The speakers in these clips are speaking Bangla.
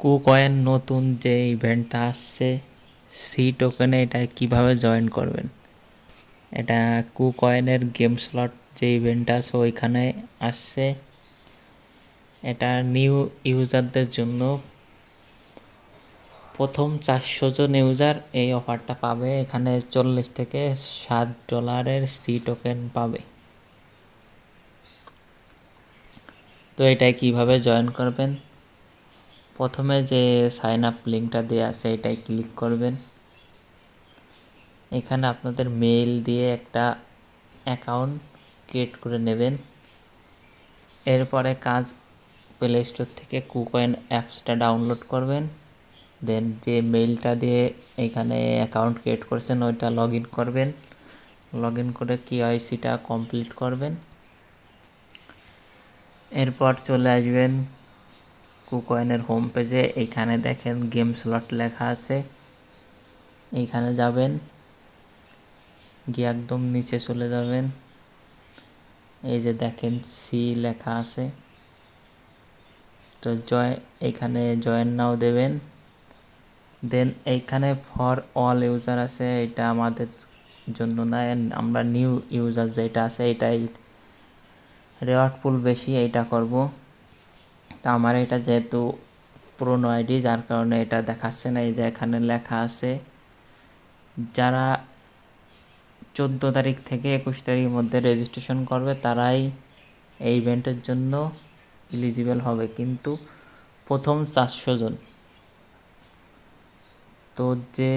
কুকয়েন নতুন যে ইভেন্টটা আসছে সি টোকেনে এটা কিভাবে জয়েন করবেন। এটা কুকয়েনের গেম স্লট যে ইভেন্টটা আছে ওইখানে আসছে। এটা নিউ ইউজারদের জন্য প্রথম 400 জন ইউজার এই অফারটা পাবে। এখানে $40 থেকে $7 সি টোকেন পাবে। তো এটাই কিভাবে জয়েন করবেন, প্রথমে যে সাইন আপ লিঙ্কটা দেওয়া আছে এটাই ক্লিক করবেন। এখানে আপনাদের মেইল দিয়ে একটা অ্যাকাউন্ট ক্রিয়েট করে নেবেন। এরপরে কাজ প্লে স্টোর থেকে কুকয়েন অ্যাপসটা ডাউনলোড করবেন। দেন যে মেইলটা দিয়ে এখানে অ্যাকাউন্ট ক্রিয়েট করছেন ওইটা লগ ইন করবেন। লগ ইন করে কেওয়াইসিটা কমপ্লিট করবেন। এরপর চলে আসবেন কুকয়েনের হোম পেজে। এইখানে দেখেন গেম স্লট লেখা আছে, এইখানে যাবেন, গিয়ে একদম নিচে চলে যাবেন। এই যে দেখেন সি লেখা আছে, তো এইখানে জয়েন নাও দেবেন। দেন এইখানে ফর অল ইউজার আছে, এটা আমাদের জন্য না, আমরা নিউ ইউজার যেটা আছে এটাই রেওয়ার্ড পুল বেশি, এইটা করব। তা আমার এটা যেহেতু পুরনো আইডি যার কারণে এটা দেখাচ্ছে না। এই যে এখানে লেখা আছে যারা 14 তারিখ থেকে 21 তারিখের মধ্যে রেজিস্ট্রেশন করবে তারাই এই ইভেন্টের জন্য এলিজিবল হবে, কিন্তু প্রথম 400 জন। তো যে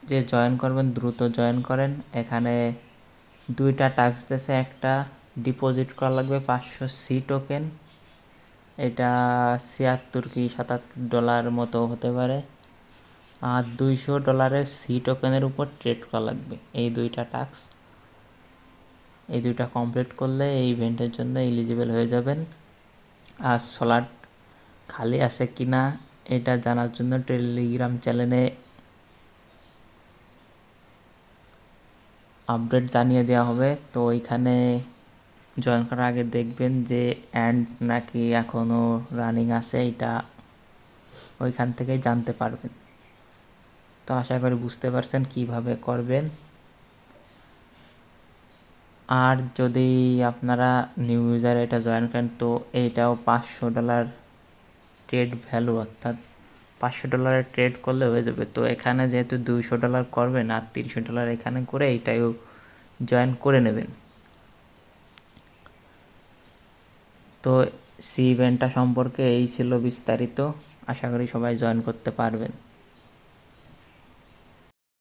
যে জয়েন করবেন দ্রুত জয়েন করেন। এখানে দুইটা টাস্ক দিয়েছে, একটা ডিপোজিট করা লাগবে 500 সি টোকেন, এটা 76 কি $77 মতো হতে পারে, আর $200 সি টোকেনের উপর ট্রেড করা লাগবে। এই দুইটা টাস্ক, এই দুইটা কমপ্লিট করলে এই ইভেন্টের জন্য এলিজিবল হয়ে যাবেন। আর স্লট খালি আছে কি না এটা জানার জন্য টেলিগ্রাম চ্যানেলে আপডেট জানিয়ে দেওয়া হবে। তো ওইখানে জয়েন করার আগে দেখবেন যে অ্যান্ড নাকি এখনও রানিং আছে, এটা ওইখান থেকেই জানতে পারবেন। তো আশা করি বুঝতে পারছেন কিভাবে করবেন। আর যদি আপনারা নিউ ইউজার এটা জয়েন করেন তো এইটাও $500 ট্রেড ভ্যালু, অর্থাৎ $500 ট্রেড করলে হয়ে যাবে। তো এখানে যেহেতু $200 করবেন আর $300 এখানে করে এইটাও জয়েন করে নেবেন। তো সি ইভেন্টটা সম্পর্কে এই ছিল বিস্তারিত। আশা করি সবাই জয়েন করতে পারবেন।